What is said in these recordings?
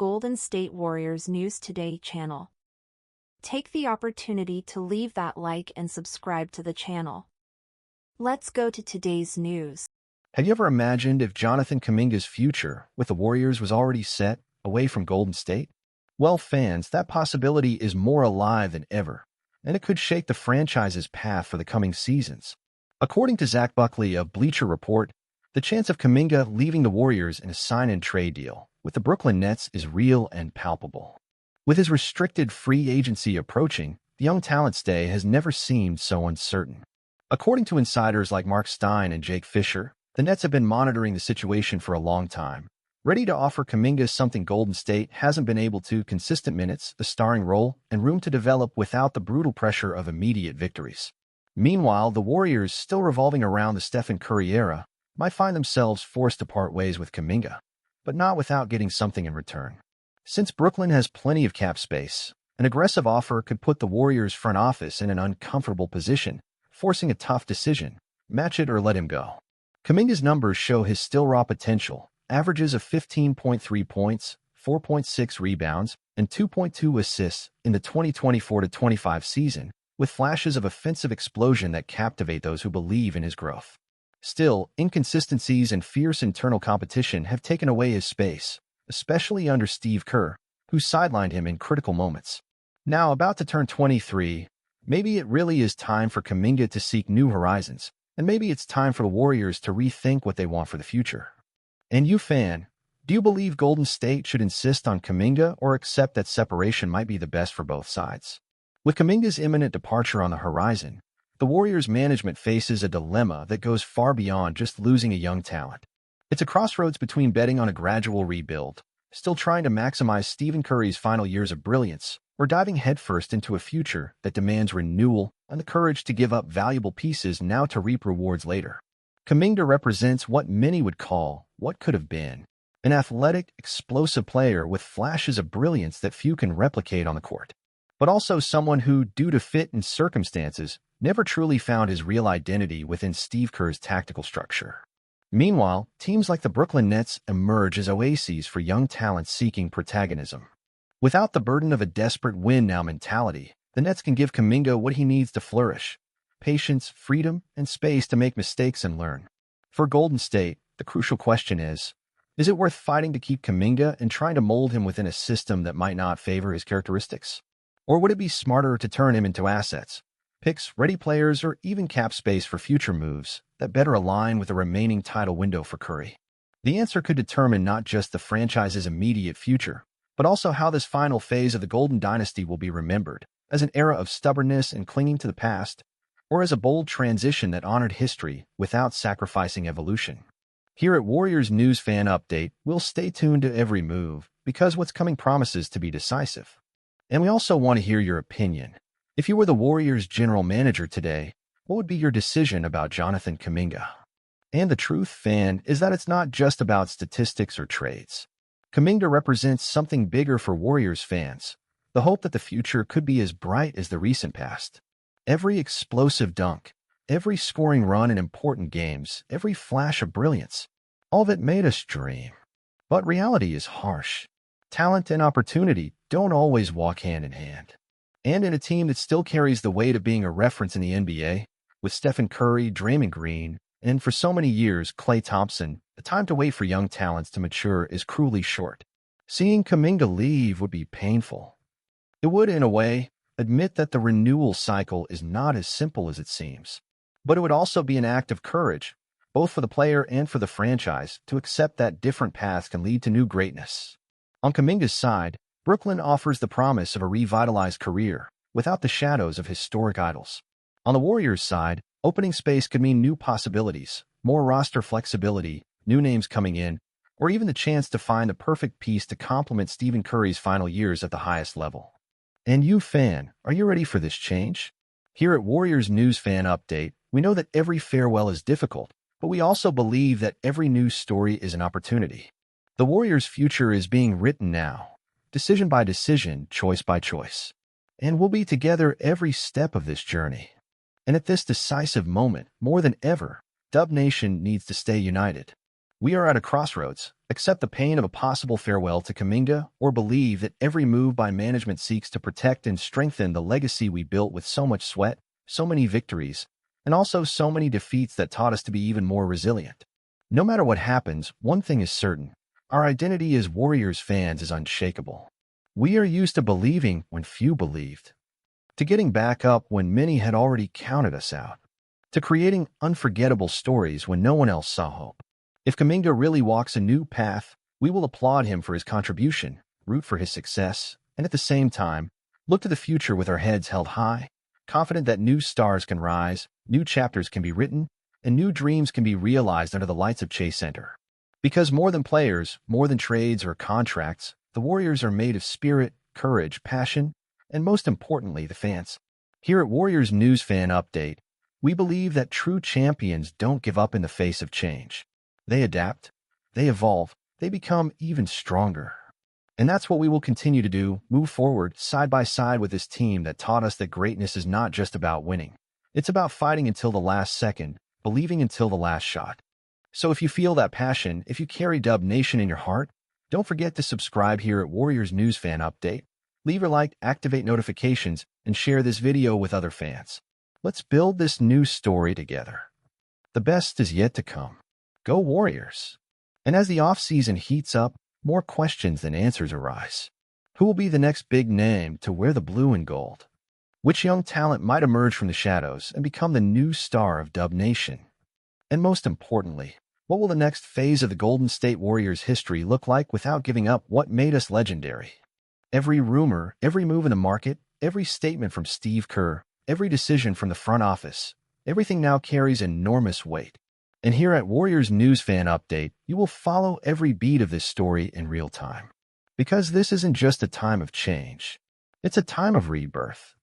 Golden State Warriors News Today channel. Take the opportunity to leave that like and subscribe to the channel. Let's go to today's news. Have you ever imagined if Jonathan Kuminga's future with the Warriors was already set away from Golden State? Well, fans, that possibility is more alive than ever, and it could shake the franchise's path for the coming seasons. According to Zach Buckley of Bleacher Report, the chance of Kuminga leaving the Warriors in a sign-and-trade deal with the Brooklyn Nets is real and palpable. With his restricted free agency approaching, the young talent's day has never seemed so uncertain. According to insiders like Mark Stein and Jake Fisher, the Nets have been monitoring the situation for a long time, ready to offer Kuminga something Golden State hasn't been able to: consistent minutes, a starring role, and room to develop without the brutal pressure of immediate victories. Meanwhile, the Warriors, still revolving around the Stephen Curry era, might find themselves forced to part ways with Kuminga, but not without getting something in return. Since Brooklyn has plenty of cap space, an aggressive offer could put the Warriors' front office in an uncomfortable position, forcing a tough decision: match it or let him go. Kuminga's numbers show his still raw potential: averages of 15.3 points, 4.6 rebounds, and 2.2 assists in the 2024-25 season, with flashes of offensive explosion that captivate those who believe in his growth. Still, inconsistencies and fierce internal competition have taken away his space, especially under Steve Kerr, who sidelined him in critical moments. Now about to turn 23, maybe it really is time for Kuminga to seek new horizons, and maybe it's time for the Warriors to rethink what they want for the future. And you, fan, do you believe Golden State should insist on Kuminga or accept that separation might be the best for both sides? With Kuminga's imminent departure on the horizon, the Warriors' management faces a dilemma that goes far beyond just losing a young talent. It's a crossroads between betting on a gradual rebuild, still trying to maximize Stephen Curry's final years of brilliance, or diving headfirst into a future that demands renewal and the courage to give up valuable pieces now to reap rewards later. Kuminga represents what many would call what could have been: an athletic, explosive player with flashes of brilliance that few can replicate on the court, but also someone who, due to fit and circumstances, never truly found his real identity within Steve Kerr's tactical structure. Meanwhile, teams like the Brooklyn Nets emerge as oases for young talent seeking protagonism. Without the burden of a desperate win-now mentality, the Nets can give Kuminga what he needs to flourish: patience, freedom, and space to make mistakes and learn. For Golden State, the crucial question is it worth fighting to keep Kuminga and trying to mold him within a system that might not favor his characteristics? Or would it be smarter to turn him into assets, picks, ready players, or even cap space for future moves that better align with the remaining title window for Curry? The answer could determine not just the franchise's immediate future, but also how this final phase of the Golden Dynasty will be remembered: as an era of stubbornness and clinging to the past, or as a bold transition that honored history without sacrificing evolution. Here at Warriors News Fan Update, we'll stay tuned to every move, because what's coming promises to be decisive. And we also want to hear your opinion. If you were the Warriors' general manager today, what would be your decision about Jonathan Kuminga? And the truth, fan, is that it's not just about statistics or trades. Kuminga represents something bigger for Warriors fans: the hope that the future could be as bright as the recent past. Every explosive dunk, every scoring run in important games, every flash of brilliance, all of it made us dream. But reality is harsh. Talent and opportunity don't always walk hand in hand. And in a team that still carries the weight of being a reference in the NBA, with Stephen Curry, Draymond Green, and for so many years Klay Thompson, the time to wait for young talents to mature is cruelly short. Seeing Kuminga leave would be painful. It would, in a way, admit that the renewal cycle is not as simple as it seems. But it would also be an act of courage, both for the player and for the franchise, to accept that different paths can lead to new greatness. On Kuminga's side, Brooklyn offers the promise of a revitalized career, without the shadows of historic idols. On the Warriors' side, opening space could mean new possibilities, more roster flexibility, new names coming in, or even the chance to find the perfect piece to complement Stephen Curry's final years at the highest level. And you, fan, are you ready for this change? Here at Warriors News Fan Update, we know that every farewell is difficult, but we also believe that every news story is an opportunity. The Warriors' future is being written now, decision by decision, choice by choice. And we'll be together every step of this journey. And at this decisive moment, more than ever, Dub Nation needs to stay united. We are at a crossroads, accept the pain of a possible farewell to Kuminga, or believe that every move by management seeks to protect and strengthen the legacy we built with so much sweat, so many victories, and also so many defeats that taught us to be even more resilient. No matter what happens, one thing is certain. Our identity as Warriors fans is unshakable. We are used to believing when few believed, to getting back up when many had already counted us out, to creating unforgettable stories when no one else saw hope. If Kuminga really walks a new path, we will applaud him for his contribution, root for his success, and at the same time, look to the future with our heads held high, confident that new stars can rise, new chapters can be written, and new dreams can be realized under the lights of Chase Center. Because more than players, more than trades or contracts, the Warriors are made of spirit, courage, passion, and most importantly, the fans. Here at Warriors News Fan Update, we believe that true champions don't give up in the face of change. They adapt, they evolve, they become even stronger. And that's what we will continue to do, move forward side by side with this team that taught us that greatness is not just about winning. It's about fighting until the last second, believing until the last shot. So if you feel that passion, if you carry Dub Nation in your heart, don't forget to subscribe here at Warriors News Fan Update. Leave your like, activate notifications, and share this video with other fans. Let's build this new story together. The best is yet to come. Go Warriors! And as the offseason heats up, more questions than answers arise. Who will be the next big name to wear the blue and gold? Which young talent might emerge from the shadows and become the new star of Dub Nation? And most importantly, what will the next phase of the Golden State Warriors history look like without giving up what made us legendary? Every rumor, every move in the market, every statement from Steve Kerr, every decision from the front office, everything now carries enormous weight. And here at Warriors News Fan Update, you will follow every beat of this story in real time. Because this isn't just a time of change. It's a time of rebirth.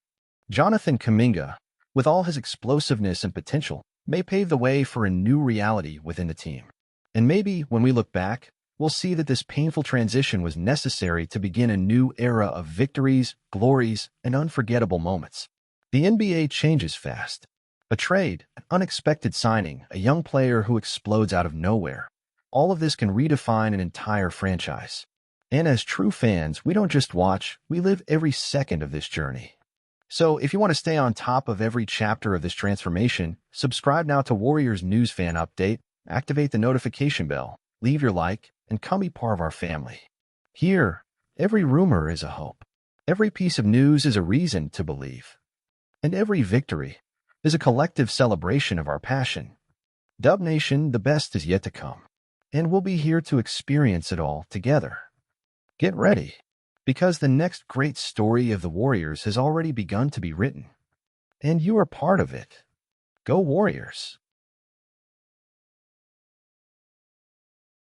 Jonathan Kuminga, with all his explosiveness and potential, may pave the way for a new reality within the team. And maybe when we look back, we'll see that this painful transition was necessary to begin a new era of victories, glories, and unforgettable moments. The NBA changes fast. A trade, an unexpected signing, a young player who explodes out of nowhere. All of this can redefine an entire franchise. And as true fans, we don't just watch, we live every second of this journey. So if you want to stay on top of every chapter of this transformation, subscribe now to Warriors News Fan Update, activate the notification bell, leave your like, and come be part of our family. Here, every rumor is a hope. Every piece of news is a reason to believe. And every victory is a collective celebration of our passion. Dub Nation, the best is yet to come. And we'll be here to experience it all together. Get ready, because the next great story of the Warriors has already begun to be written. And you are part of it. Go Warriors!